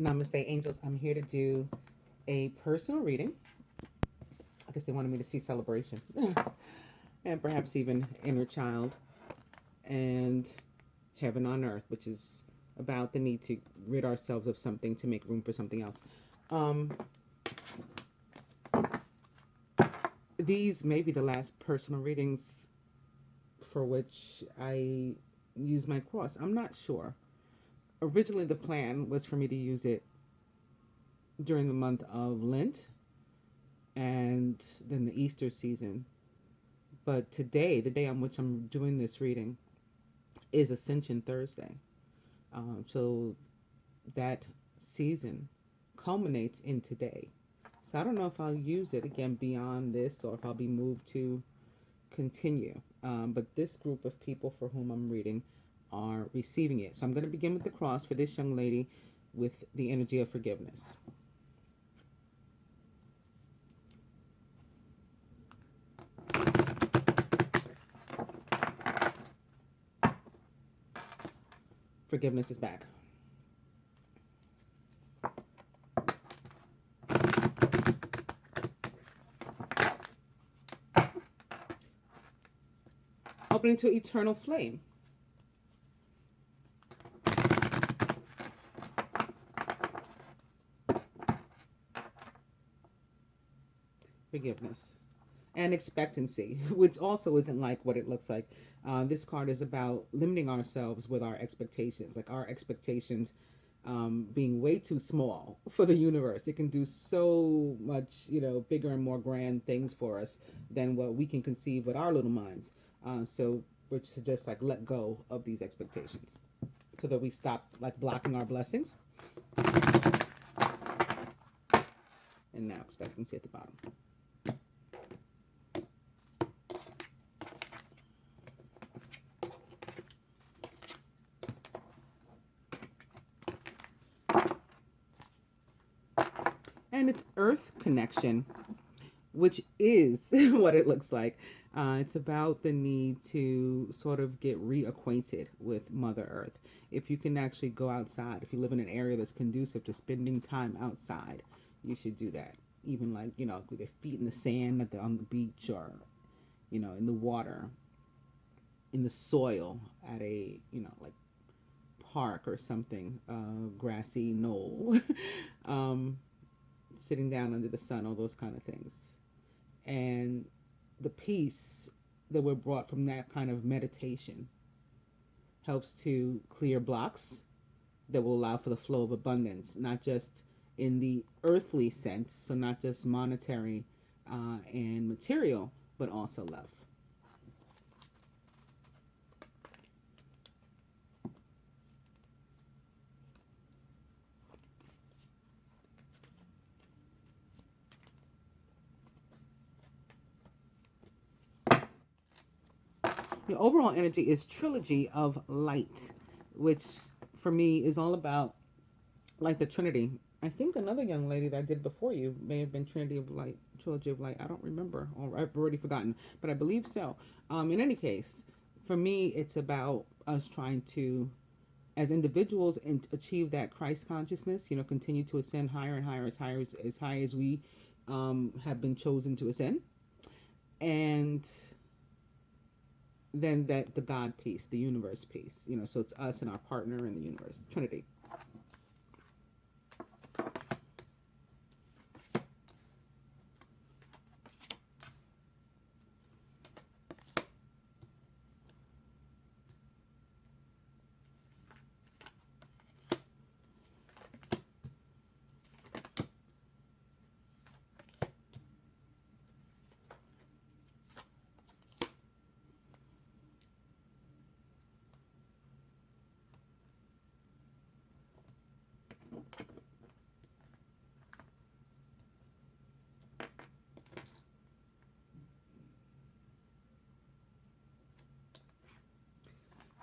Namaste, angels. I'm here to do a personal reading. I guess they wanted me to see celebration and perhaps even inner child and heaven on earth, which is about the need to rid ourselves of something to make room for something else. These may be the last personal readings for which I use my cross. I'm not sure. Originally, the plan was for me to use it during the month of Lent and then the Easter season. But today, the day on which I'm doing this reading, is Ascension Thursday. So that season culminates in today. So I don't know if I'll use it again beyond this or if I'll be moved to continue. But this group of people for whom I'm reading are receiving it. So I'm going to begin with the cross for this young lady with the energy of forgiveness. Forgiveness is back. Opening to eternal flame. Forgiveness. And expectancy, which also isn't like what it looks like. This card is about limiting ourselves with our expectations, like our expectations being way too small for the universe. It can do so much, bigger and more grand things for us than what we can conceive with our little minds. So which suggests like let go of these expectations so that we stop like blocking our blessings. And now expectancy at the bottom. And it's earth connection, which is what it looks like. It's about the need to sort of get reacquainted with Mother Earth. If you can actually go outside, if you live in an area that's conducive to spending time outside, you should do that. Even like, with your feet in the sand on the beach or, in the water, in the soil at a, like park or something, grassy knoll. Sitting down under the sun, all those kind of things. And the peace that we're brought from that kind of meditation helps to clear blocks that will allow for the flow of abundance, not just in the earthly sense, so not just monetary and material, but also love. The overall energy is Trilogy of Light, which for me is all about like the Trinity. I think another young lady that I did before you may have been Trinity of Light, Trilogy of Light. I don't remember, or I've already forgotten, but I believe so. In any case, for me, it's about us trying to, as individuals, achieve that Christ consciousness. Continue to ascend higher and higher, as high as we have been chosen to ascend, and then that the God piece, the universe piece, so it's us and our partner in the universe, Trinity.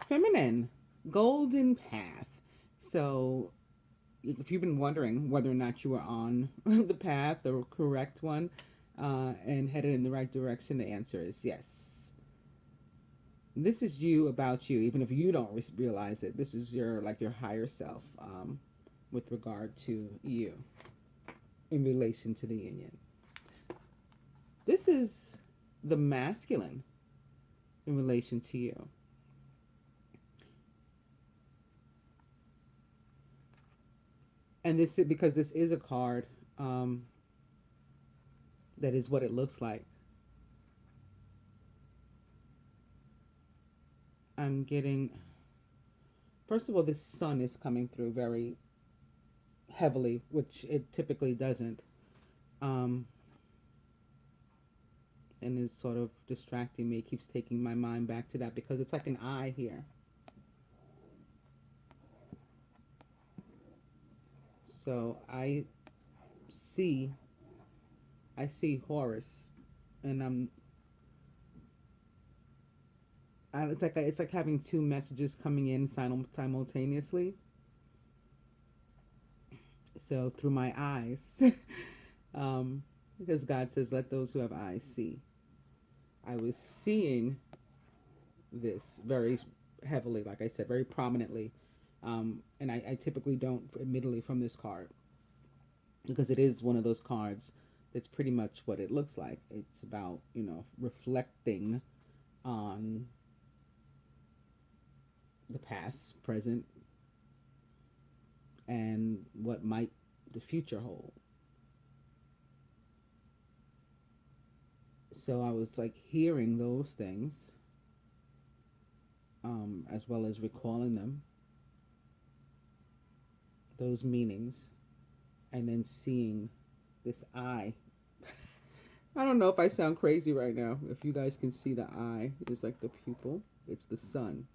Feminine, golden path. So if you've been wondering whether or not you are on the path, the correct one, and headed in the right direction, the answer is yes. This is you, about you, even if you don't realize it. This is your higher self, with regard to you in relation to the union. This is the masculine in relation to you. And this is because this is a card that is what it looks like. I'm getting, first of all, this sun is coming through very heavily, which it typically doesn't, and is sort of distracting me. It keeps taking my mind back to that because it's like an eye here. So I see Horus, and it's like having two messages coming in simultaneously. So through my eyes, because God says, "Let those who have eyes see." I was seeing this very heavily, like I said, very prominently, and I typically don't, admittedly, from this card, because it is one of those cards that's pretty much what it looks like. It's about, reflecting on the past, present, and what might the future hold. So I was like hearing those things, as well as recalling them, those meanings, and then seeing this eye. I don't know if I sound crazy right now. If you guys can see the eye, it's like the pupil, it's the sun.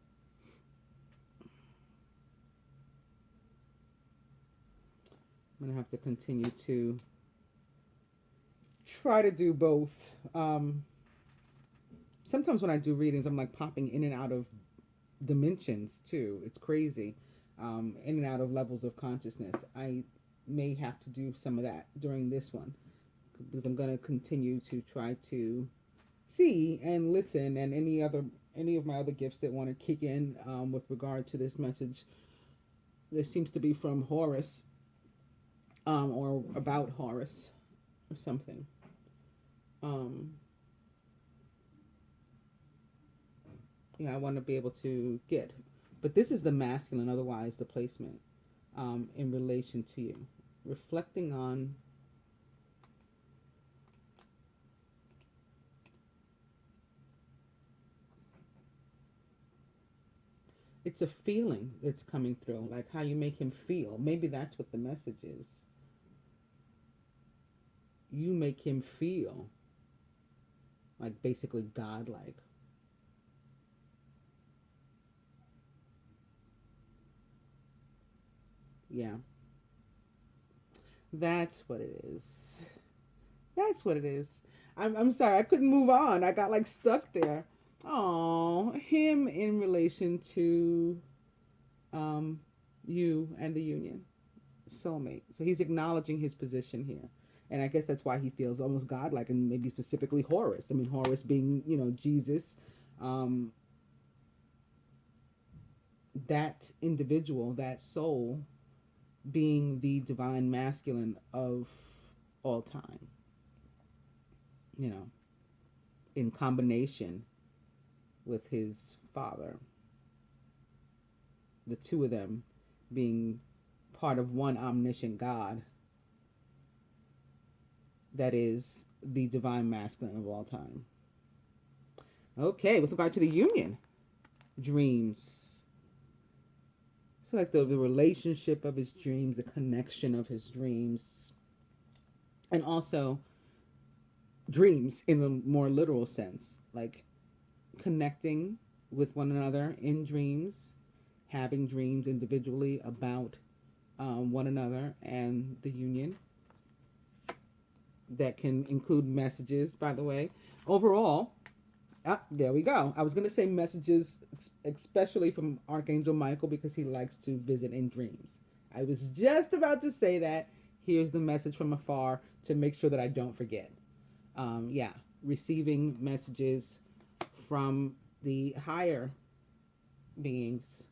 I'm going to have to continue to try to do both. Sometimes when I do readings, I'm like popping in and out of dimensions too. It's crazy. In and out of levels of consciousness. I may have to do some of that during this one, because I'm going to continue to try to see and listen, and any of my other gifts that want to kick in with regard to this message. This seems to be from Horus, or about Horus or something. I want to be able to get, but this is the masculine, otherwise the placement, in relation to you, reflecting on it's a feeling that's coming through, like how you make him feel. Maybe that's what the message is. You make him feel like basically godlike. Yeah. That's what it is. That's what it is. I'm sorry, I couldn't move on. I got like stuck there. Oh, him in relation to you and the union. Soulmate. So he's acknowledging his position here. And I guess that's why he feels almost godlike, and maybe specifically Horus. I mean, Horus being, Jesus, that individual, that soul, being the divine masculine of all time, in combination with his father. The two of them being part of one omniscient God that is the divine masculine of all time. Okay, with regard to the union, dreams. So like the relationship of his dreams, the connection of his dreams, and also dreams in the more literal sense, like connecting with one another in dreams, having dreams individually about one another and the union. That can include messages, by the way. Overall, there we go. I was going to say messages, especially from Archangel Michael, because he likes to visit in dreams. I was just about to say that. Here's the message from afar to make sure that I don't forget. Receiving messages from the higher beings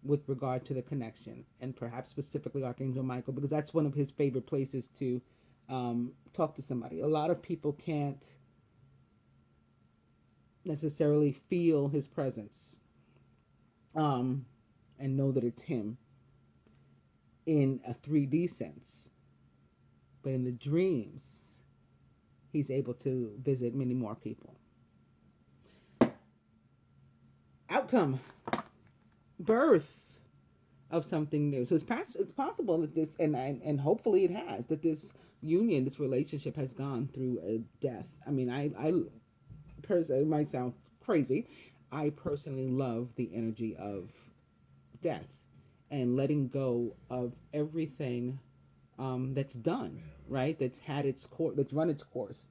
with regard to the connection, and perhaps specifically Archangel Michael, because that's one of his favorite places to talk to somebody. A lot of people can't necessarily feel his presence and know that it's him in a 3D sense, but in the dreams, he's able to visit many more people. Outcome, birth of something new. So it's possible that this, and hopefully it has, that this union, this relationship has gone through a death. I mean, I personally, it might sound crazy, I personally love the energy of death and letting go of everything that's done, right? That's had its course, that's run its course,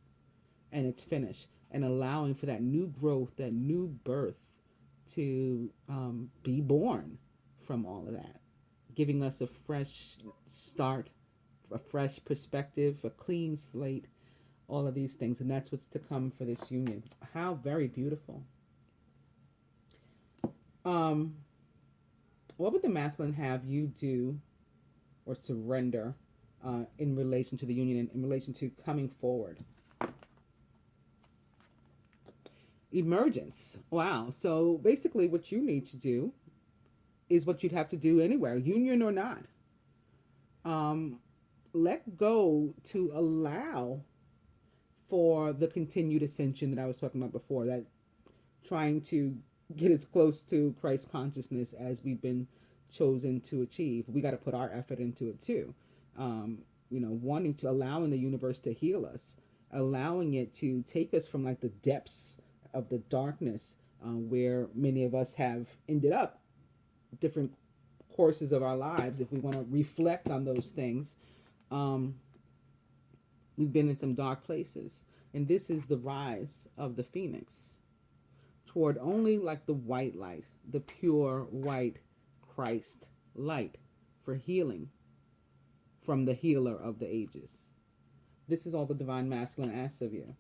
and it's finished, and allowing for that new growth, that new birth to be born from all of that, giving us a fresh start, a fresh perspective, a clean slate, all of these things. And that's what's to come for this union. How very beautiful. What would the masculine have you do or surrender in relation to the union, in relation to coming forward? Emergence. Wow. So basically what you need to do is what you'd have to do anywhere, union or not. Let go to allow for the continued ascension that I was talking about before, that trying to get as close to Christ consciousness as we've been chosen to achieve. We got to put our effort into it too. Wanting to, allowing the universe to heal us, allowing it to take us from like the depths of the darkness where many of us have ended up, different courses of our lives. If we want to reflect on those things, we've been in some dark places, and this is the rise of the phoenix toward only like the white light, the pure white Christ light for healing from the healer of the ages. This is all the divine masculine asks of you.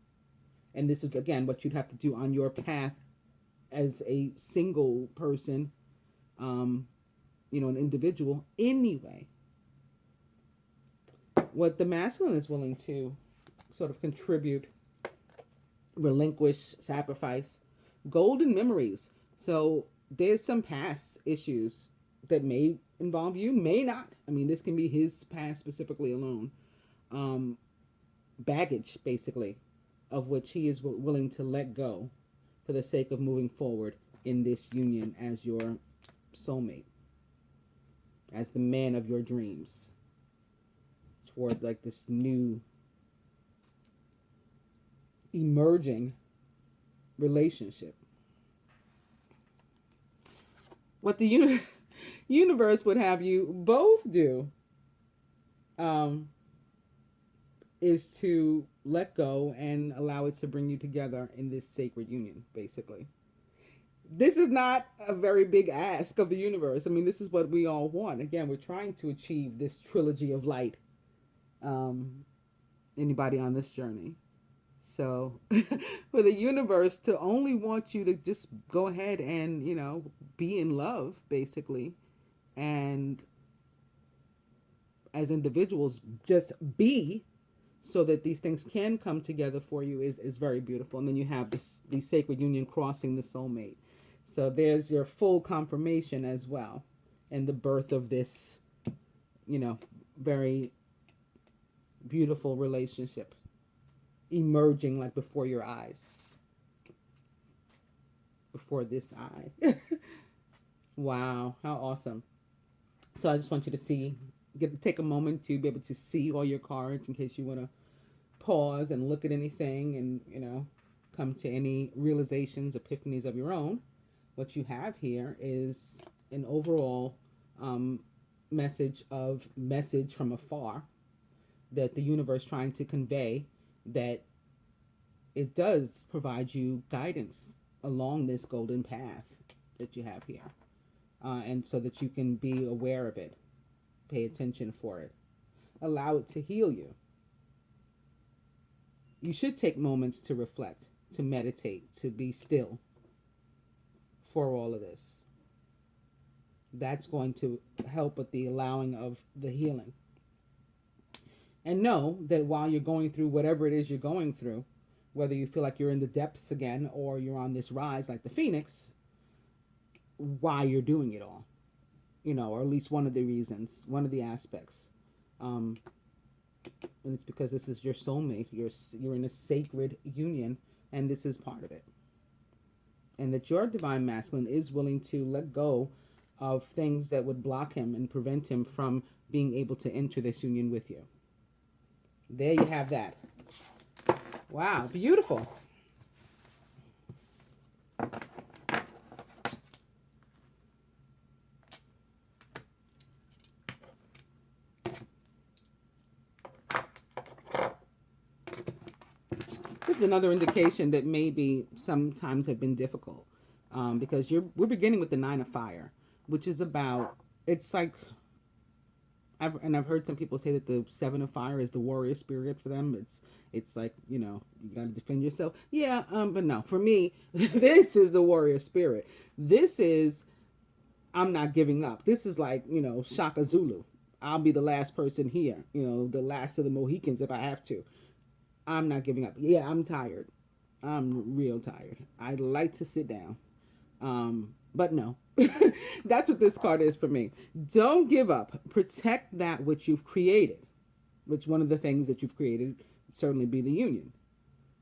And this is, again, what you'd have to do on your path as a single person, an individual anyway. What the masculine is willing to sort of contribute, relinquish, sacrifice, golden memories. So there's some past issues that may involve you, may not. I mean, this can be his past specifically alone. Baggage, basically, of which he is willing to let go for the sake of moving forward in this union as your soulmate, as the man of your dreams, toward like this new emerging relationship. What the universe would have you both do is to let go and allow it to bring you together in this sacred union, basically. This is not a very big ask of the universe. I mean, this is what we all want. Again, we're trying to achieve this trilogy of light. Anybody on this journey. So for the universe to only want you to just go ahead and, be in love, basically, and as individuals, just be, so that these things can come together for you is very beautiful. And then you have the sacred union crossing the soulmate. So there's your full confirmation as well, and the birth of this, very beautiful relationship emerging like before your eyes, before this eye. Wow, how awesome. So I just want you to take a moment to be able to see all your cards in case you want to pause and look at anything and, come to any realizations, epiphanies of your own. What you have here is an overall message from afar that the universe trying to convey that it does provide you guidance along this golden path that you have here. And so that you can be aware of it, pay attention for it, allow it to heal you. You should take moments to reflect, to meditate, to be still for all of this. That's going to help with the allowing of the healing. And know that while you're going through whatever it is you're going through, whether you feel like you're in the depths again or you're on this rise like the phoenix, why you're doing it all, or at least one of the reasons, one of the aspects. And it's because this is your soulmate. You're in a sacred union, and this is part of it. And that your divine masculine is willing to let go of things that would block him and prevent him from being able to enter this union with you. There you have that. Wow, beautiful. This is another indication that maybe sometimes have been difficult, because we're beginning with the Nine of Fire, which is about, it's like, I've heard some people say that the Seven of Fire is the warrior spirit for them. It's like, you got to defend yourself. Yeah, but no, for me, this is the warrior spirit. This is, I'm not giving up. This is like, Shaka Zulu. I'll be the last person here, the last of the Mohicans if I have to. I'm not giving up. Yeah, I'm tired. I'm real tired. I'd like to sit down. But no. That's what this card is for me. Don't give up. Protect that which you've created. Which one of the things that you've created would certainly be the union.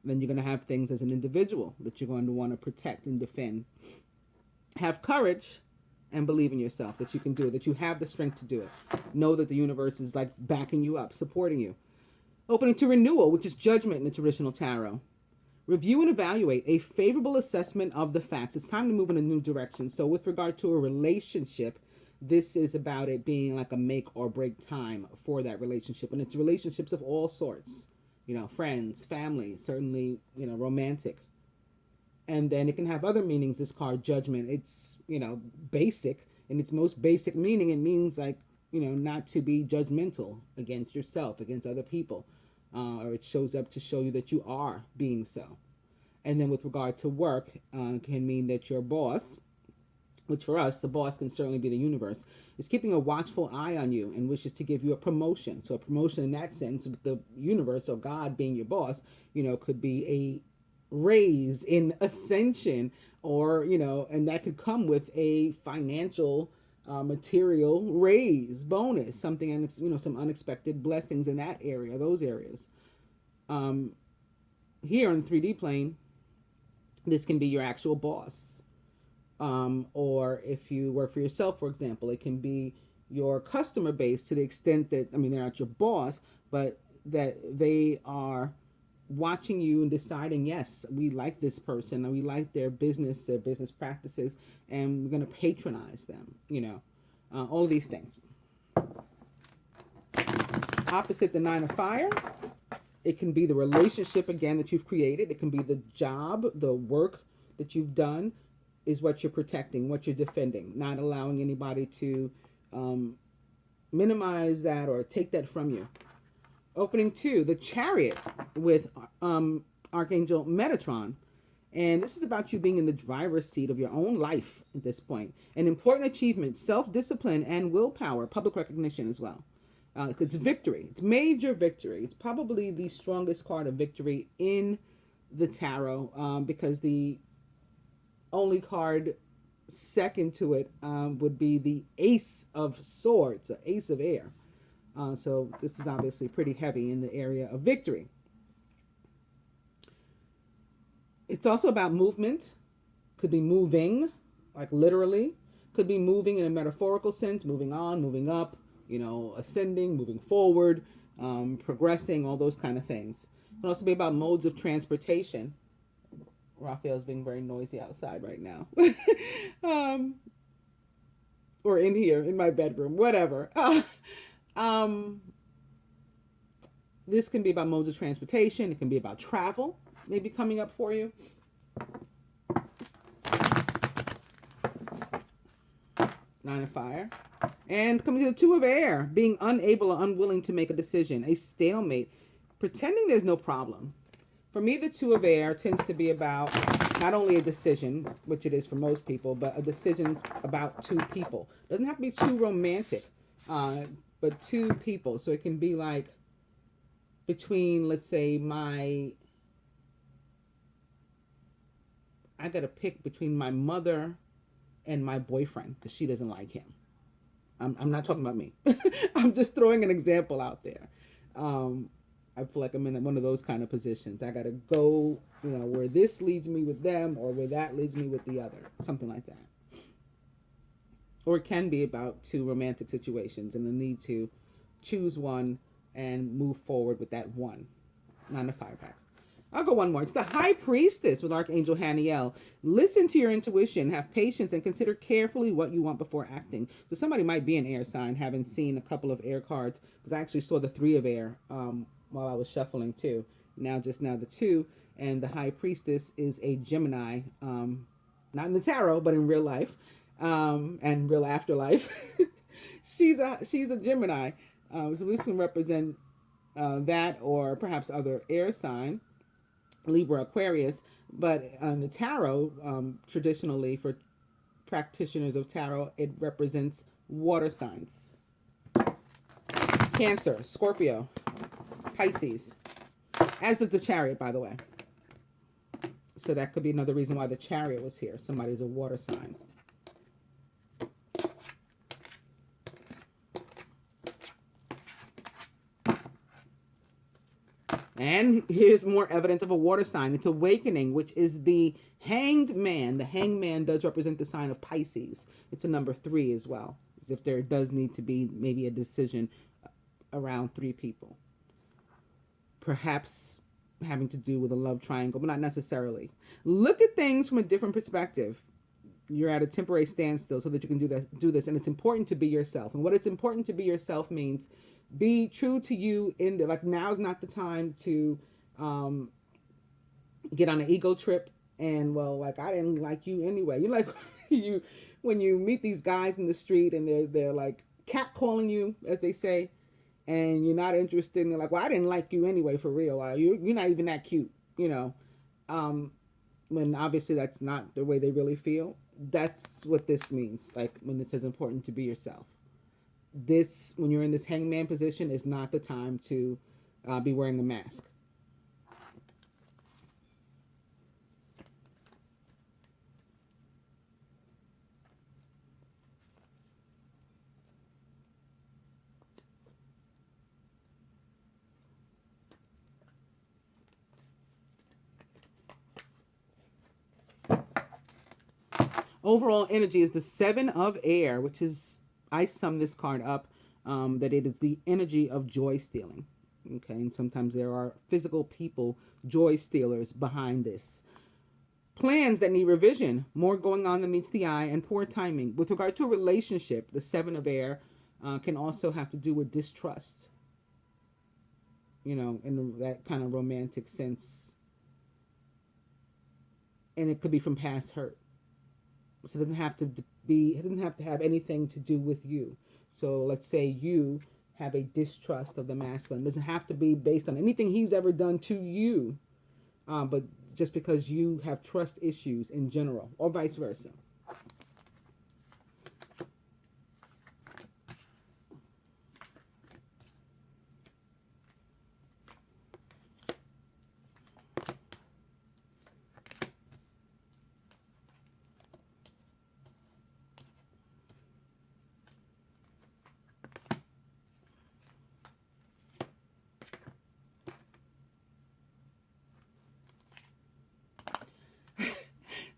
Then you're going to have things as an individual that you're going to want to protect and defend. Have courage and believe in yourself that you can do it, that you have the strength to do it. Know that the universe is like backing you up, supporting you. Opening to renewal, which is judgment in the traditional tarot. Review and evaluate a favorable assessment of the facts. It's time to move in a new direction. So with regard to a relationship, this is about it being like a make or break time for that relationship. And it's relationships of all sorts, friends, family, certainly, romantic. And then it can have other meanings, this card, judgment. It's, basic. In its most basic meaning, it means like, not to be judgmental against yourself, against other people. Or it shows up to show you that you are being so. And then with regard to work, can mean that your boss, which for us, the boss can certainly be the universe, is keeping a watchful eye on you and wishes to give you a promotion. So a promotion in that sense, with the universe or God being your boss, could be a raise in ascension, or, and that could come with a financial material raise, bonus, something, some unexpected blessings in that area, those areas. Here on the 3D plane, this can be your actual boss. Or if you work for yourself, for example, it can be your customer base, to the extent that, they're not your boss, but that they are watching you and deciding, yes, we like this person, or we like their business practices, and we're going to patronize them, all of these things. Opposite the Nine of Fire, it can be the relationship, again, that you've created. It can be the job, the work that you've done is what you're protecting, what you're defending, not allowing anybody to minimize that or take that from you. Opening to the Chariot with Archangel Metatron. And this is about you being in the driver's seat of your own life at this point. An important achievement, self-discipline and willpower, public recognition as well. It's victory. It's major victory. It's probably the strongest card of victory in the tarot, because the only card second to it would be the Ace of Swords, or Ace of Air. So this is obviously pretty heavy in the area of victory. It's also about movement. Could be moving, like literally. Could be moving in a metaphorical sense, moving on, moving up, ascending, moving forward, progressing, all those kind of things. It can also be about modes of transportation. Raphael's being very noisy outside right now. Or in here, in my bedroom, whatever. This can be about modes of transportation. It can be about travel, maybe coming up for you. Nine of Fire. And coming to the Two of Air, being unable or unwilling to make a decision, a stalemate, pretending there's no problem. For me, the Two of Air tends to be about Not only a decision, which it is for most people, but a decision about two people. Doesn't have to be too romantic, uh, but two people. So it can be like between, let's say, I got to pick between my mother and my boyfriend because she doesn't like him. I'm not talking about me. I'm just throwing an example out there. Um, I feel like I'm in one of those kind of positions. I got to go, where this leads me with them or where that leads me with the other, something like that. Or it can be about two romantic situations and the need to choose one and move forward with that one. Not a fire pack. I'll go one more. It's the High Priestess with Archangel Haniel. Listen to your intuition, have patience, and consider carefully what you want before acting. So somebody might be an air sign, having seen a couple of air cards, because I actually saw the 3 of air while I was shuffling too. Just now the 2, and the High Priestess is a Gemini, not in the tarot, but in real life, and real afterlife. she's a Gemini, so this can represent that or perhaps other air sign. Libra, Aquarius, but the tarot, traditionally for practitioners of tarot, it represents water signs. Cancer, Scorpio, Pisces, as does the Chariot, by the way. So that could be another reason why the Chariot was here. Somebody's a water sign. And here's more evidence of a water sign. It's awakening, which is the hanged man. The hanged man does represent the sign of Pisces. It's a number 3 as well, as if there does need to be maybe a decision around 3 people. Perhaps having to do with a love triangle, but not necessarily. Look at things from a different perspective. You're at a temporary standstill so that you can do this. And it's important to be yourself. And what it's important to be yourself means be true to you in the, like, now's not the time to get on an ego trip and, well, like, I didn't like you anyway. You like when you meet these guys in the street and they're like catcalling you, as they say, and you're not interested, and they're like, well, I didn't like you anyway, for real. You're not even that cute, when obviously that's not the way they really feel. That's what this means, like when it says important to be yourself. This, when you're in this hangman position, is not the time to be wearing a mask. Overall energy is the 7 of air, which is, I sum this card up, that it is the energy of joy stealing. Okay, and sometimes there are physical people, joy stealers, behind this. Plans that need revision, more going on than meets the eye, and poor timing. With regard to a relationship, the 7 of air can also have to do with distrust, in that kind of romantic sense. And it could be from past hurt. So it doesn't have to have anything to do with you. So let's say you have a distrust of the masculine. It doesn't have to be based on anything he's ever done to you, but just because you have trust issues in general, or vice versa.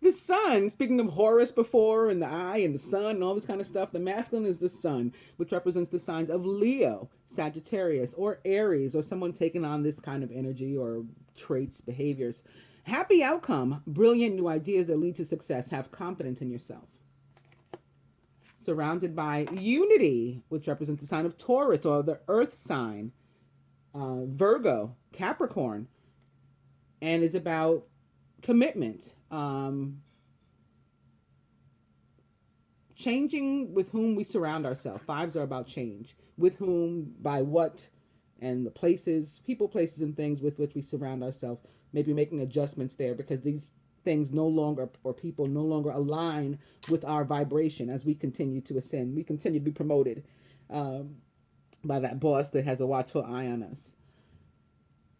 The sun, speaking of Horus before, and the eye and the sun and all this kind of stuff, the masculine is the sun, which represents the signs of Leo, Sagittarius, or Aries, or someone taking on this kind of energy or traits, behaviors. Happy outcome, brilliant new ideas that lead to success. Have confidence in yourself. Surrounded by unity, which represents the sign of Taurus, or the earth sign, Virgo, Capricorn, and is about commitment, changing with whom we surround ourselves. 5s are about change, with whom, by what, and the places, people, places, and things with which we surround ourselves. Maybe making adjustments there, because these things no longer, or people no longer align with our vibration as we continue to ascend. We continue to be promoted um, by that boss that has a watchful eye on us.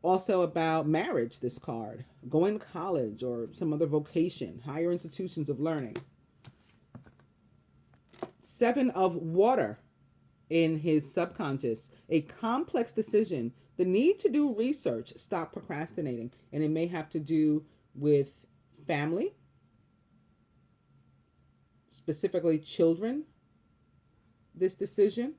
Also about marriage, this card, going to college or some other vocation, higher institutions of learning. Seven of water in his subconscious, a complex decision, the need to do research, stop procrastinating. And it may have to do with family, specifically children, this decision.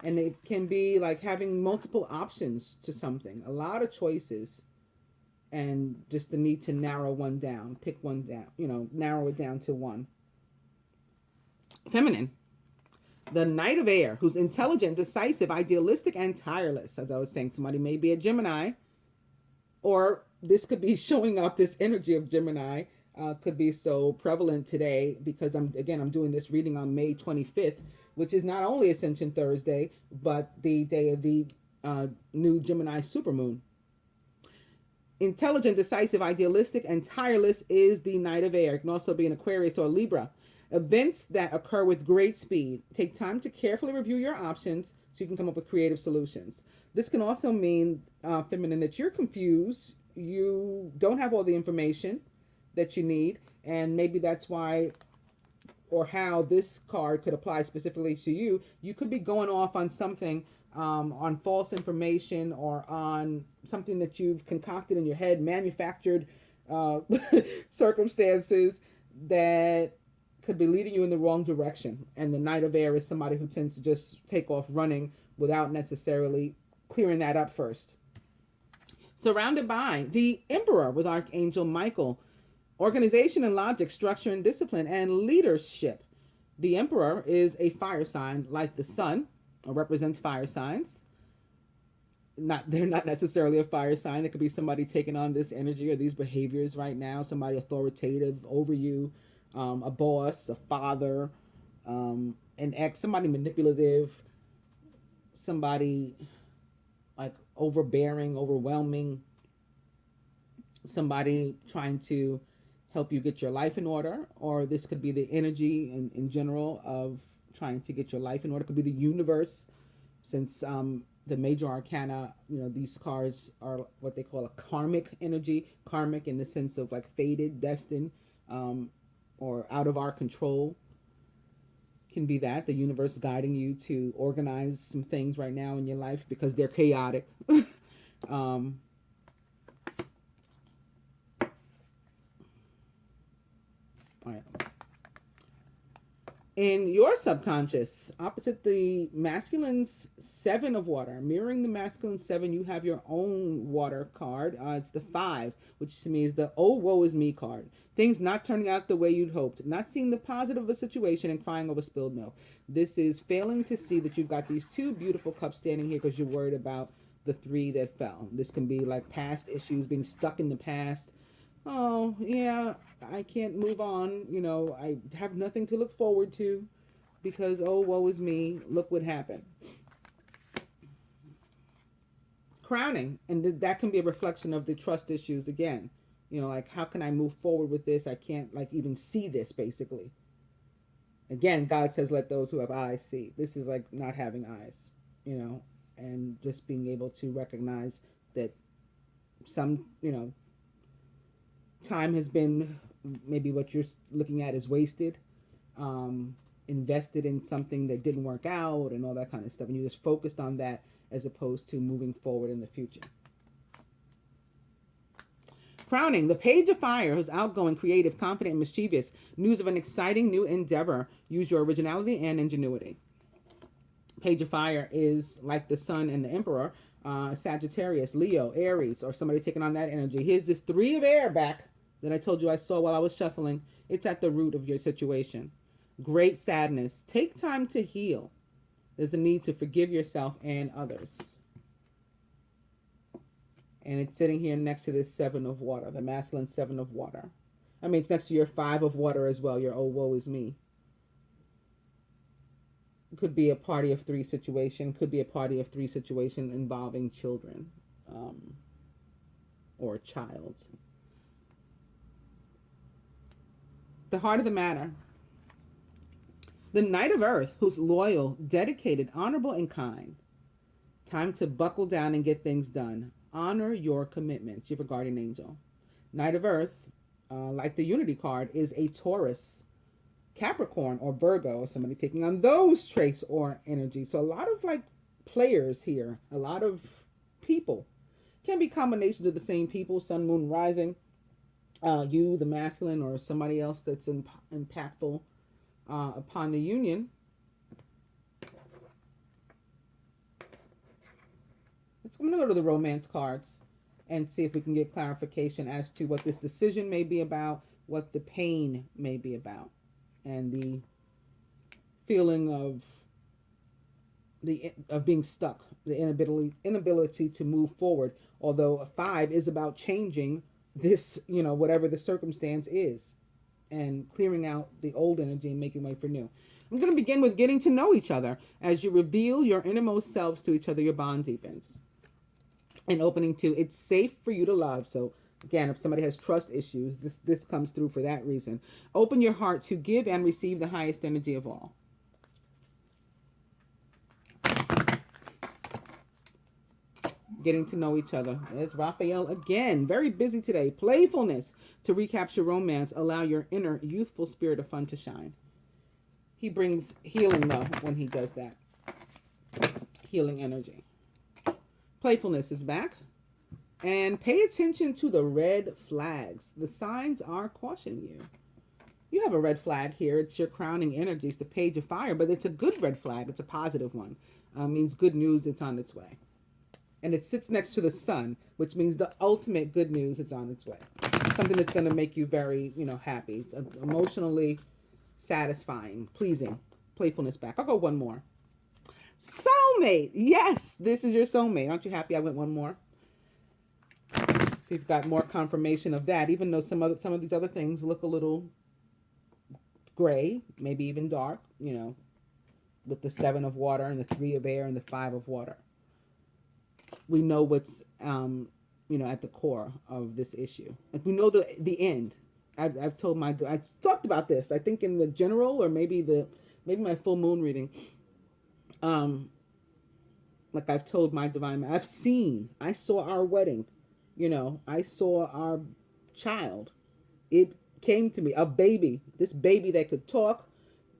And it can be like having multiple options to something, a lot of choices, and just the need to narrow one down, pick one down, narrow it down to one. Feminine, the Knight of Air, who's intelligent, decisive, idealistic, and tireless. As I was saying, somebody may be a Gemini, or this could be showing up, this energy of Gemini could be so prevalent today because I'm doing this reading on May 25th, which is not only Ascension Thursday, but the day of the new Gemini supermoon. Intelligent, decisive, idealistic, and tireless is the Knight of Air. It can also be an Aquarius or a Libra. Events that occur with great speed. Take time to carefully review your options so you can come up with creative solutions. This can also mean, feminine, that you're confused. You don't have all the information that you need, and maybe that's why or how this card could apply specifically to you. You could be going off on something, on false information, or on something that you've concocted in your head, manufactured circumstances that could be leading you in the wrong direction. And the Knight of Air is somebody who tends to just take off running without necessarily clearing that up first. Surrounded by the Emperor with Archangel Michael. Organization and logic, structure and discipline, and leadership. The Emperor is a fire sign like the sun, or represents fire signs. They're not necessarily a fire sign. It could be somebody taking on this energy or these behaviors right now, somebody authoritative over you, a boss, a father, an ex, somebody manipulative, somebody like overbearing, overwhelming, somebody trying to help you get your life in order, or this could be the energy in general of trying to get your life in order. It could be the universe, since the major arcana, these cards are what they call a karmic energy, karmic in the sense of like fated, destined, or out of our control. Can be that the universe guiding you to organize some things right now in your life because they're chaotic. All right. In your subconscious, opposite the masculine's seven of water, mirroring the masculine seven, you have your own water card. It's the 5, which to me is the oh woe is me card. Things not turning out the way you'd hoped, not seeing the positive of a situation and crying over spilled milk. This is failing to see that you've got these 2 beautiful cups standing here because you're worried about the 3 that fell. This can be like past issues, being stuck in the past. Oh, yeah, I can't move on. I have nothing to look forward to because, oh, woe is me. Look what happened. Crowning, and that can be a reflection of the trust issues again. Like, how can I move forward with this? I can't, like, even see this, basically. Again, God says, let those who have eyes see. This is like not having eyes, and just being able to recognize that some, time has been, maybe what you're looking at is wasted, invested in something that didn't work out and all that kind of stuff, and you just focused on that as opposed to moving forward in the future. Crowning, the Page of Fire, who's outgoing, creative, confident, and mischievous. News of an exciting new endeavor. Use your originality and ingenuity. Page of Fire is like the Sun and the Emperor, Sagittarius, Leo, Aries, or somebody taking on that energy. Here's this 3 of air back that I told you I saw while I was shuffling. It's at the root of your situation. Great sadness. Take time to heal. There's a need to forgive yourself and others. And it's sitting here next to this 7 of water, the masculine 7 of water. I mean, it's next to your 5 of water as well, your oh, woe is me. Could be a party of 3 situation, could be a party of 3 situation involving children. or a child. The heart of the matter. The knight of earth, who's loyal, dedicated, honorable, and kind. Time to buckle down and get things done. Honor your commitments. You have a guardian angel. Knight of earth, like the unity card, is a Taurus, Capricorn, or Virgo, or somebody taking on those traits or energy. So a lot of like players here, a lot of people. Can be combinations of the same people, sun, moon, rising. You, the masculine, or somebody else that's impactful upon the union. I'm going to go to the romance cards and see if we can get clarification as to what this decision may be about, what the pain may be about, and the feeling of being stuck, the inability to move forward. Although a 5 is about changing this, whatever the circumstance is, and clearing out the old energy and making way for new. I'm going to begin with getting to know each other. As you reveal your innermost selves to each other, your bond deepens. And opening to, it's safe for you to love. So again, if somebody has trust issues, this comes through for that reason. Open your heart to give and receive the highest energy of all. Getting to know each other. There's Raphael again. Very busy today. Playfulness to recapture romance. Allow your inner youthful spirit of fun to shine. He brings healing though when he does that. Healing energy. Playfulness is back. And pay attention to the red flags. The signs are cautioning you. You have a red flag here. It's your crowning energy. It's the page of fire, but it's a good red flag. It's a positive one. Means good news. It's on its way. And it sits next to the sun, which means the ultimate good news is on its way. Something that's going to make you very, happy, emotionally satisfying, pleasing. Playfulness back. I'll go one more. Soulmate. Yes, this is your soulmate. Aren't you happy I went one more? See if you've got more confirmation of that, even though some of these other things look a little gray, maybe even dark, with the 7 of water and the 3 of air and the 5 of water. We know what's at the core of this issue. And we know the end. I've talked about this, I think in the general, or maybe my full moon reading. Like I've told my divine, I saw our wedding, I saw our child. It came to me, a baby, this baby that could talk,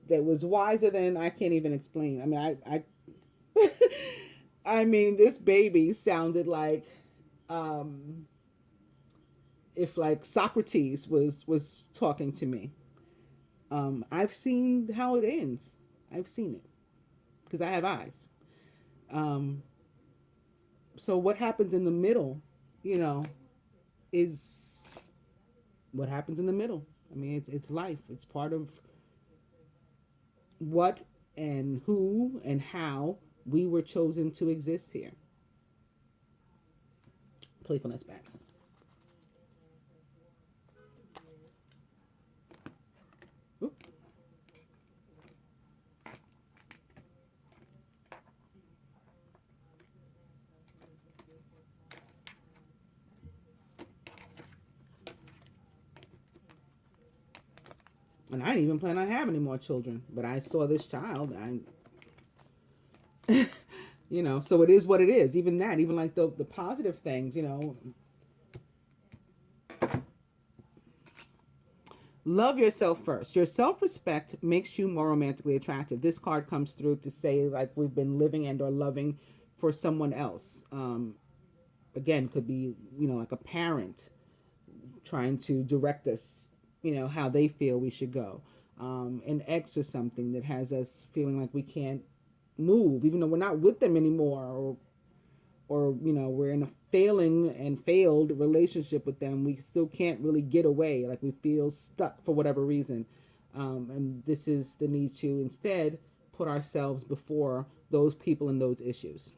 that was wiser than I can't even explain. I mean, I I mean, this baby sounded like, if like Socrates was talking to me. I've seen how it ends. I've seen it because I have eyes. So what happens in the middle, is what happens in the middle. I mean, it's life. It's part of what and who and how we were chosen to exist here. Playfulness back. Oop. And I didn't even plan on having any more children, but I saw this child. So it is what it is. Even that, even like the positive things, Love yourself first. Your self-respect makes you more romantically attractive. This card comes through to say like we've been living and or loving for someone else. Again, could be, like a parent trying to direct us, how they feel we should go. An ex or something that has us feeling like we can't move, even though we're not with them anymore, or we're in a failing and failed relationship with them. We still can't really get away, like we feel stuck for whatever reason. And this is the need to instead put ourselves before those people and those issues.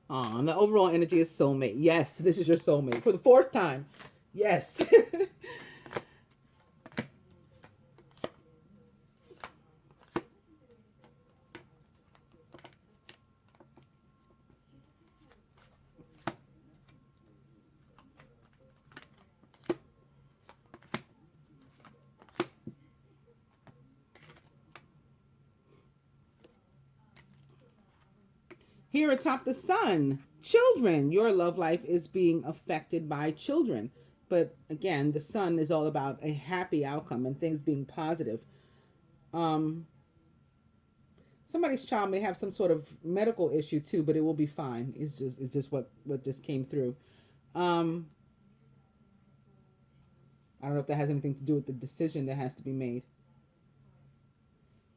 And the overall energy is soulmate. Yes, this is your soulmate for the 4th time. Yes. Here atop the sun, children. Your love life is being affected by children. But again, the sun is all about a happy outcome and things being positive. Um, Somebody's child may have some sort of medical issue too, but it will be fine. It's just what just came through. Um, I don't know if that has anything to do with the decision that has to be made.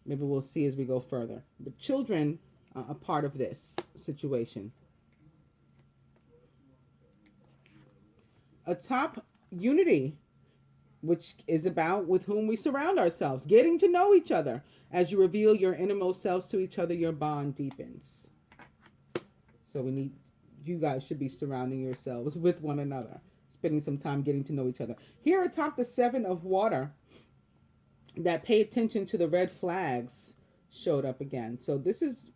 Maybe we'll see as we go further. But children are part of this situation. Atop unity, which is about with whom we surround ourselves, getting to know each other. As you reveal your innermost selves to each other, your bond deepens. So you guys should be surrounding yourselves with one another, spending some time getting to know each other. Here atop the seven of water, that pay attention to the red flags showed up again. So this is,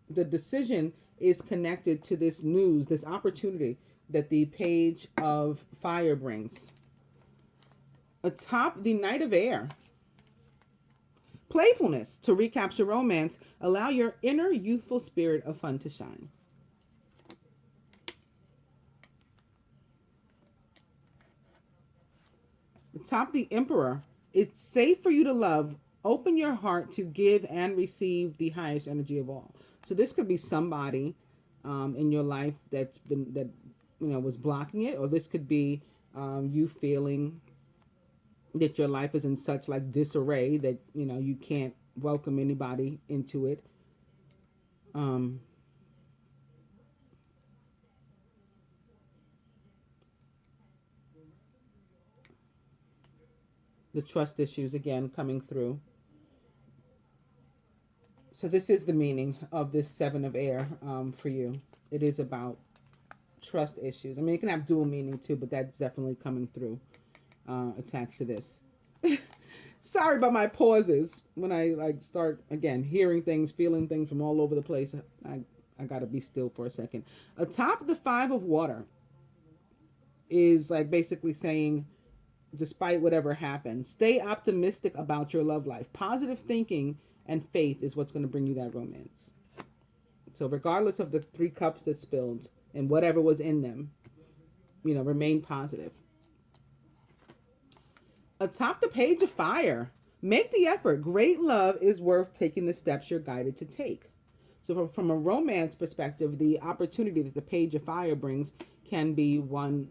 the decision is connected to this news, this opportunity that the page of fire brings. Atop the Knight of Air, playfulness. To recapture romance, allow your inner youthful spirit of fun to shine. Atop the Emperor, it's safe for you to love. Open your heart to give and receive the highest energy of all. So this could be somebody in your life that was blocking it, or this could be you feeling that your life is in such like disarray that you can't welcome anybody into it. The trust issues again coming through. So this is the meaning of this seven of air for you. It is about trust issues. I mean, it can have dual meaning too, but that's definitely coming through attached to this. Sorry about my pauses when I start again hearing things, feeling things from all over the place. I gotta be still for a second. Atop the five of water is like basically saying, despite whatever happens, stay optimistic about your love life. Positive thinking and faith is what's going to bring you that romance. So regardless of the three cups that spilled and whatever was in them, remain positive. Atop the page of fire, make the effort. Great love is worth taking the steps you're guided to take. So from a romance perspective, the opportunity that the page of fire brings can be one,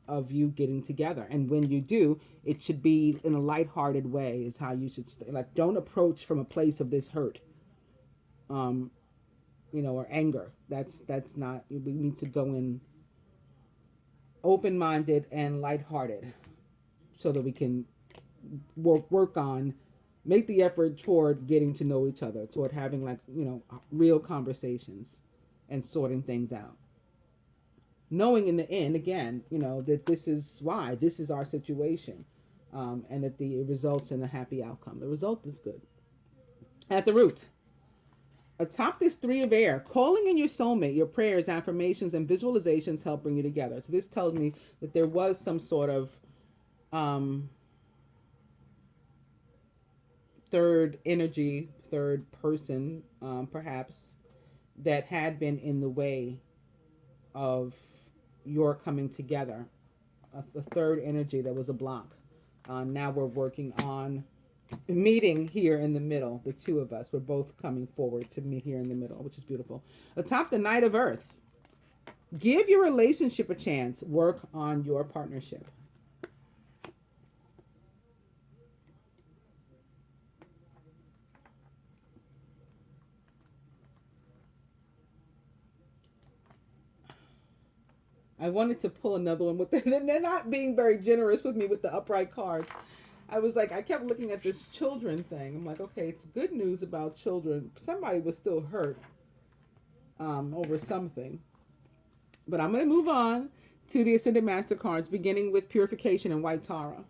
of you getting together. And when you do, it should be in a lighthearted way is how you should stay. Like, don't approach from a place of this hurt, or anger. That's not, we need to go in open-minded and lighthearted so that we can make the effort toward getting to know each other, toward having real conversations and sorting things out. Knowing in the end, again, that this is our situation, and that it results in a happy outcome. The result is good. At the root, atop this three of air, calling in your soulmate, your prayers, affirmations, and visualizations help bring you together. So this tells me that there was some sort of third energy, third person, perhaps, that had been in the way of your coming together. A third energy that was a block. Now we're working on meeting here in the middle. The two of us, we're both coming forward to meet here in the middle, which is beautiful. Atop the Knight of Earth, give your relationship a chance. Work on your partnership. I wanted to pull another one with they're not being very generous with me with the upright cards. I was like, I kept looking at this children thing. I'm like, okay, it's good news about children. Somebody was still hurt over something. But I'm going to move on to the Ascended Master cards, beginning with Purification and White Tara,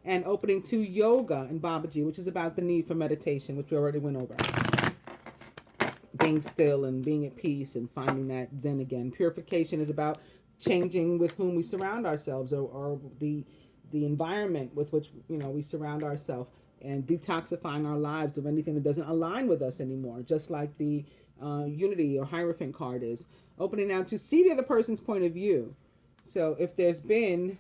and opening to Yoga and Babaji, which is about the need for meditation, which we already went over. Being still and being at peace and finding that Zen again. Purification is about changing with whom we surround ourselves, or the environment with which we surround ourselves, and detoxifying our lives of anything that doesn't align with us anymore. Just like the unity or Hierophant card is. Opening now to see the other person's point of view. So if there's been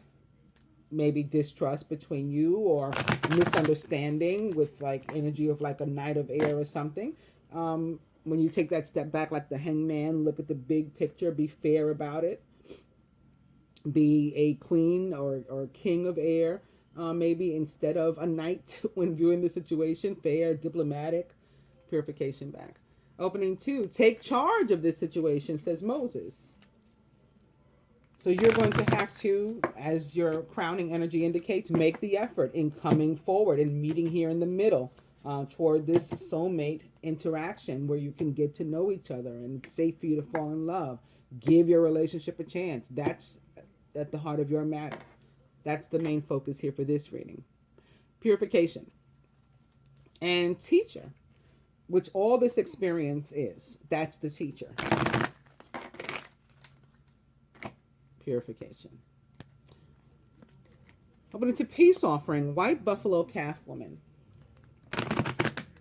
maybe distrust between you or misunderstanding with like energy of like a knight of air or something, when you take that step back like the hangman, look at the big picture, be fair about it, be a queen or king of air, maybe instead of a knight when viewing the situation, fair, diplomatic, purification back. Opening 2, take charge of this situation, says Moses. So you're going to have to, as your crowning energy indicates, make the effort in coming forward and meeting here in the middle toward this soulmate interaction where you can get to know each other and it's safe for you to fall in love. Give your relationship a chance. That's at the heart of your matter. That's the main focus here for this reading. Purification and teacher, which all this experience is. That's the teacher. Purification. Open to peace offering, white buffalo calf woman.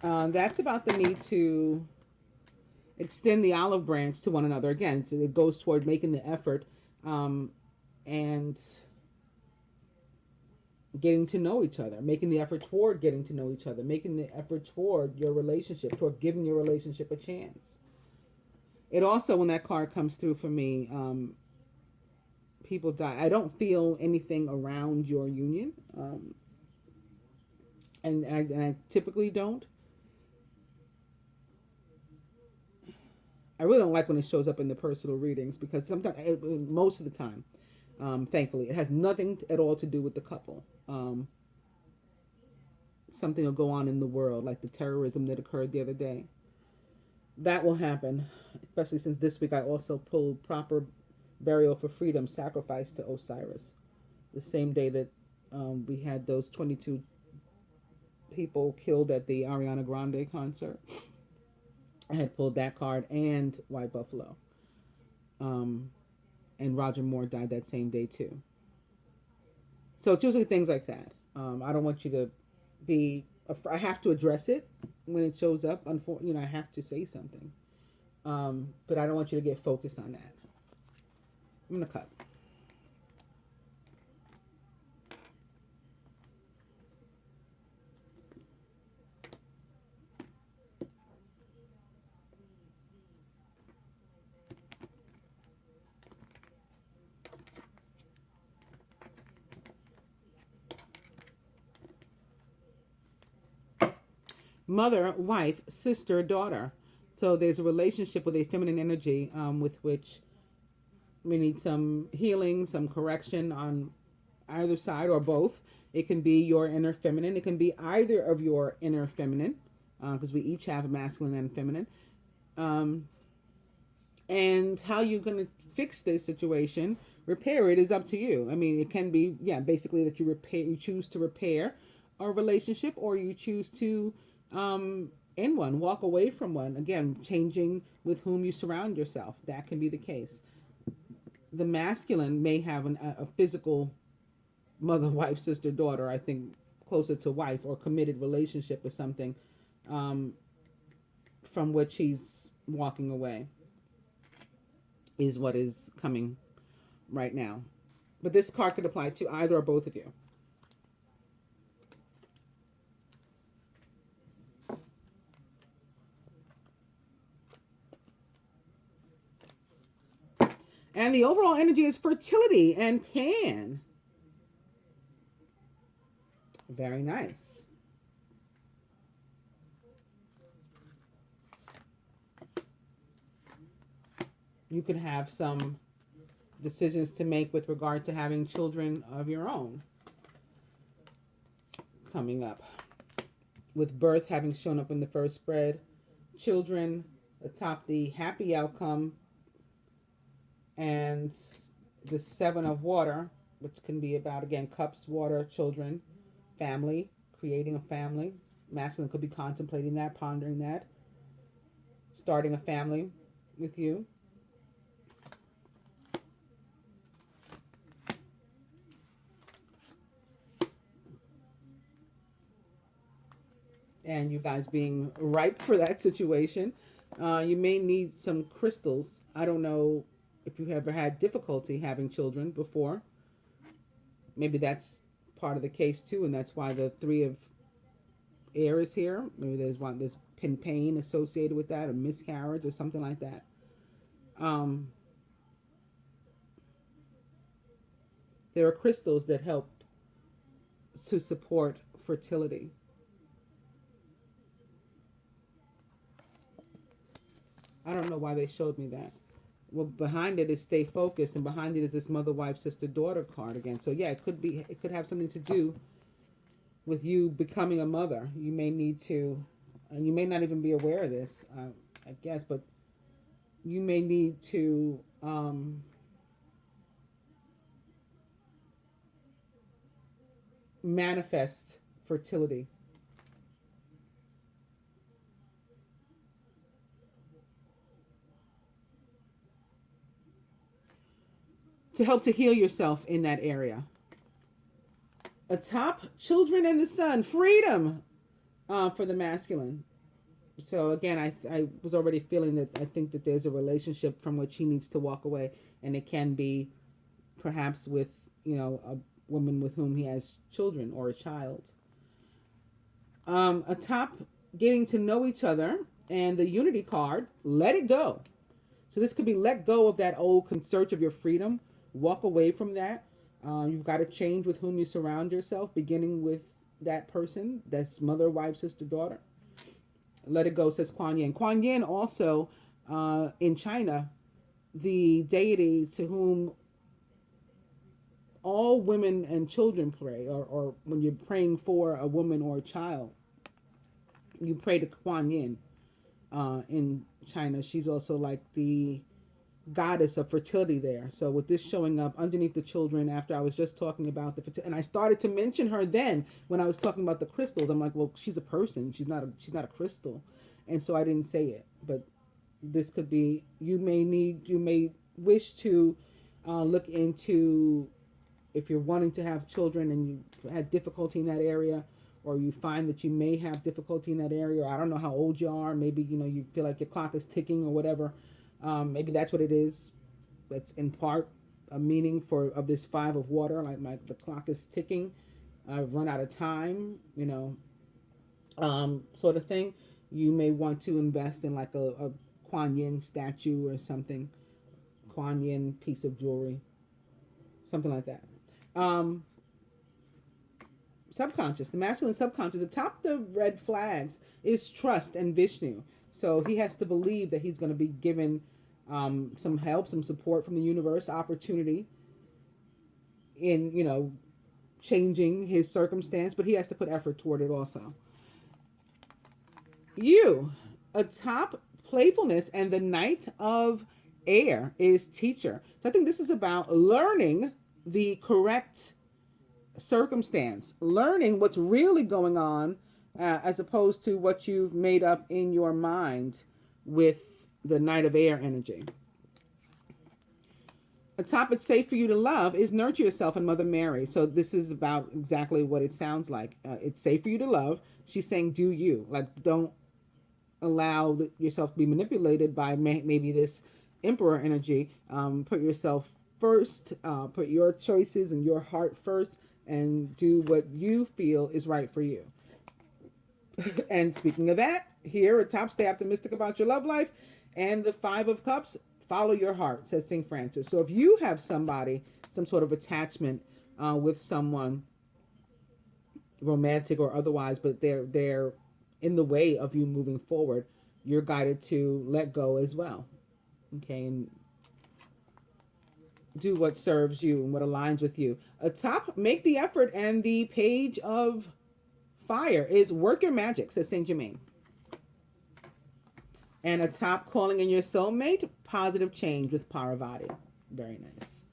That's about the need to extend the olive branch to one another. Again, it goes toward making the effort and getting to know each other, making the effort toward getting to know each other, making the effort toward your relationship, toward giving your relationship a chance. It also, when that card comes through for me, people die. I don't feel anything around your union, and I typically don't. I really don't like when it shows up in the personal readings because sometimes, most of the time, thankfully, it has nothing at all to do with the couple. Something will go on in the world, like the terrorism that occurred the other day. That will happen, especially since this week I also pulled proper burial for freedom, sacrifice to Osiris. The same day that we had those 22 people killed at the Ariana Grande concert. I had pulled that card and White Buffalo. And Roger Moore died that same day too. So it's usually things like that. I don't want you to be, I have to address it when it shows up. I have to say something. But I don't want you to get focused on that. I'm going to cut. Mother, wife, sister, daughter. So there's a relationship with a feminine energy with which we need some healing, some correction on either side or both. It can be your inner feminine. It can be either of your inner feminine because we each have a masculine and feminine. And how you're going to fix this situation, repair it, is up to you. I mean, it can be, basically that you choose to repair a relationship or you choose to end one, walk away from one. Again, changing with whom you surround yourself. That can be the case. The masculine may have a physical mother, wife, sister, daughter, I think closer to wife or committed relationship or something from which he's walking away is what is coming right now. But this card could apply to either or both of you. And the overall energy is fertility and Pan. Very nice. You could have some decisions to make with regard to having children of your own coming up. With birth having shown up in the first spread, children atop the happy outcome, and the 7 of water, which can be about, again, cups, water, children, family, creating a family. Masculine could be contemplating that, pondering that, starting a family with you. And you guys being ripe for that situation. You may need some crystals. I don't know if you ever had difficulty having children before. Maybe that's part of the case too, and that's why the three of air is here. Maybe there's pain associated with that, a miscarriage or something like that. Um, there are crystals that help to support fertility. I don't know why they showed me that. Well, behind it is stay focused, and behind it is this mother, wife, sister, daughter card again. So yeah, it could have something to do with you becoming a mother. You may need to, and you may not even be aware of this, I guess, but you may need to manifest fertility to help to heal yourself in that area. Atop children and the sun, freedom for the masculine. So again, I was already feeling that I think that there's a relationship from which he needs to walk away, and it can be perhaps with a woman with whom he has children or a child. Atop getting to know each other and the unity card, let it go. So this could be let go of that old search of your freedom, walk away from that. You've got to change with whom you surround yourself, beginning with that person, that's mother, wife, sister, daughter. Let it go, says Kuan Yin. Kuan Yin also, in China, the deity to whom all women and children pray, or when you're praying for a woman or a child, you pray to Kuan Yin. In China, she's also like the goddess of fertility there. So with this showing up underneath the children, after I was just talking about the fertility, and I started to mention her then when I was talking about the crystals. I'm like, well, she's a person. She's not a crystal, and so I didn't say it. But this could be you may wish to look into if you're wanting to have children and you had difficulty in that area, or you find that you may have difficulty in that area, or I don't know how old you are, maybe you feel like your clock is ticking or whatever. Maybe that's what it is. That's in part a meaning for of this five of water. Like the clock is ticking. I've run out of time. Sort of thing. You may want to invest in like a Kuan Yin statue or something. Kuan Yin piece of jewelry, something like that. Um, Subconscious, the masculine subconscious, atop the red flags is trust and Vishnu. So he has to believe that he's going to be given some help, some support from the universe, opportunity in, changing his circumstance, but he has to put effort toward it also. You, atop playfulness, and the knight of air is teacher. So I think this is about learning the correct circumstance, learning what's really going on, as opposed to what you've made up in your mind with the Knight of Air energy. Atop it's safe for you to love is nurture yourself and Mother Mary. So this is about exactly what it sounds like. It's safe for you to love. She's saying do you. Like, don't allow yourself to be manipulated by maybe this Emperor energy. Put yourself first, put your choices and your heart first, and do what you feel is right for you. And speaking of that, here at top, stay optimistic about your love life. And the Five of Cups, follow your heart, says St. Francis. So if you have somebody, some sort of attachment with someone, romantic or otherwise, but they're in the way of you moving forward, you're guided to let go as well. Okay, and do what serves you and what aligns with you. Atop, make the effort, and the page of fire is work your magic, says Saint Germain. And atop, calling in your soulmate, positive change with Parvati. Very nice.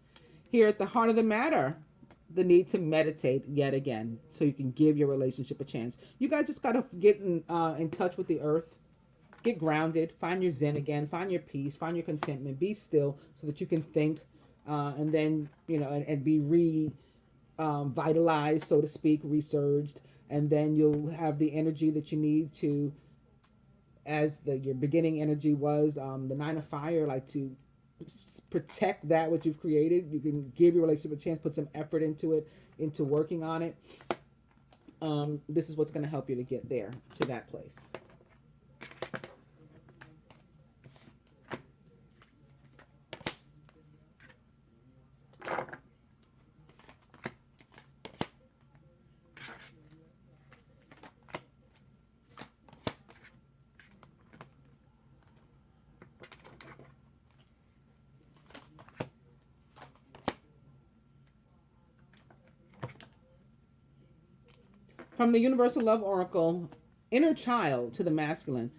Here at the heart of the matter, the need to meditate yet again so you can give your relationship a chance. You guys just got to get in touch with the earth. Get grounded, find your zen again, find your peace, find your contentment, be still so that you can think, and then, and be vitalized, so to speak, resurged, and then you'll have the energy that you need to as your beginning energy was, the nine of fire, like to protect that which you've created. You can give your relationship a chance, put some effort into it, into working on it. This is what's going to help you to get there, to that place. From the Universal Love Oracle, inner child to the masculine.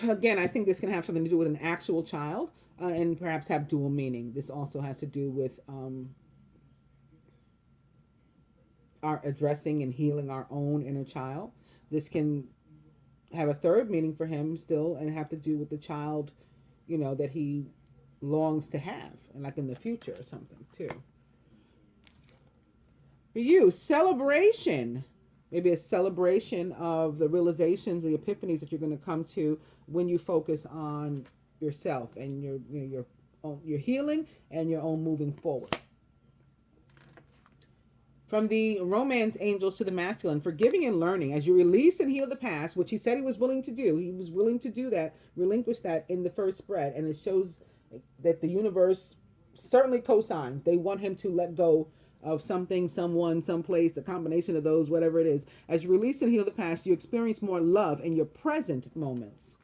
Again, I think this can have something to do with an actual child, and perhaps have dual meaning. This also has to do with our addressing and healing our own inner child. This can have a third meaning for him still, and have to do with the child, that he longs to have, and like in the future or something too. For you, celebration. Maybe a celebration of the realizations, the epiphanies that you're going to come to when you focus on yourself and your healing and your own moving forward. From the romance angels to the masculine, forgiving and learning. As you release and heal the past, which he said he was willing to do, he was willing to do that, relinquish that in the first spread. And it shows that the universe certainly cosigns. They want him to let go of something, someone, someplace, a combination of those, whatever it is. As you release and heal the past, you experience more love in your present moments.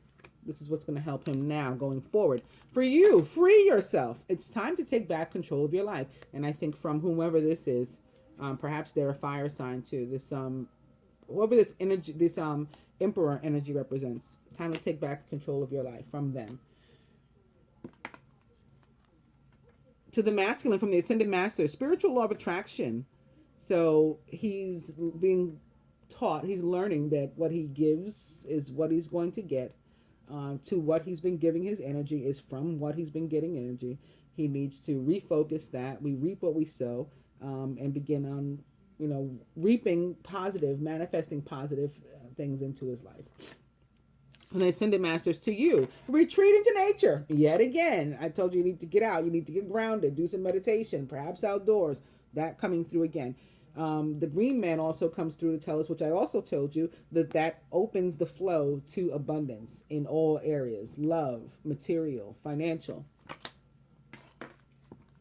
This is what's going to help him now going forward. For you, free yourself. It's time to take back control of your life. And I think from whomever this is, perhaps they're a fire sign too. This whoever this energy, this emperor energy represents. Time to take back control of your life from them. To the masculine, from the ascended master, spiritual law of attraction. So he's being taught, he's learning that what he gives is what he's going to get. To what he's been giving his energy is from what he's been getting energy. He needs to refocus that. We reap what we sow, and begin on, reaping positive, manifesting positive things into his life. And the ascended masters, to you, retreat into nature. Yet again, I told you need to get out. You need to get grounded, do some meditation, perhaps outdoors. That coming through again. The green man also comes through to tell us, which I also told you, that opens the flow to abundance in all areas. Love, material, financial.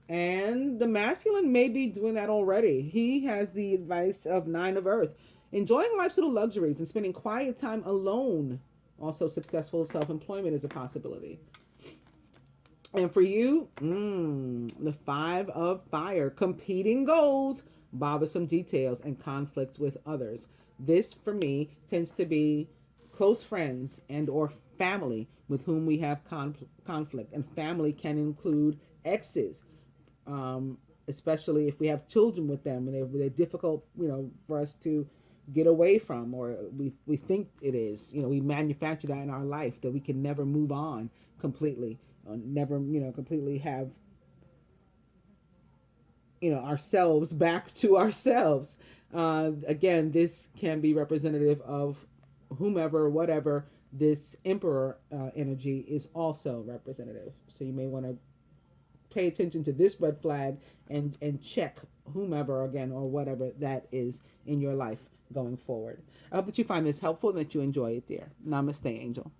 And the masculine may be doing that already. He has the advice of Nine of Earth. Enjoying life's little luxuries and spending quiet time alone. Also, successful self-employment is a possibility. And for you, the Five of Fire. Competing goals, bothersome details, and conflict with others. This, for me, tends to be close friends and or family with whom we have conflict. And family can include exes, especially if we have children with them and they're difficult, for us to get away from, or we think it is. We manufacture that in our life, that we can never move on completely, never, completely have, ourselves back to ourselves. Again, this can be representative of whomever, whatever this emperor energy is also representative. So you may want to pay attention to this red flag and check whomever, again, or whatever that is in your life going forward. I hope that you find this helpful and that you enjoy it, dear. Namaste, Angel.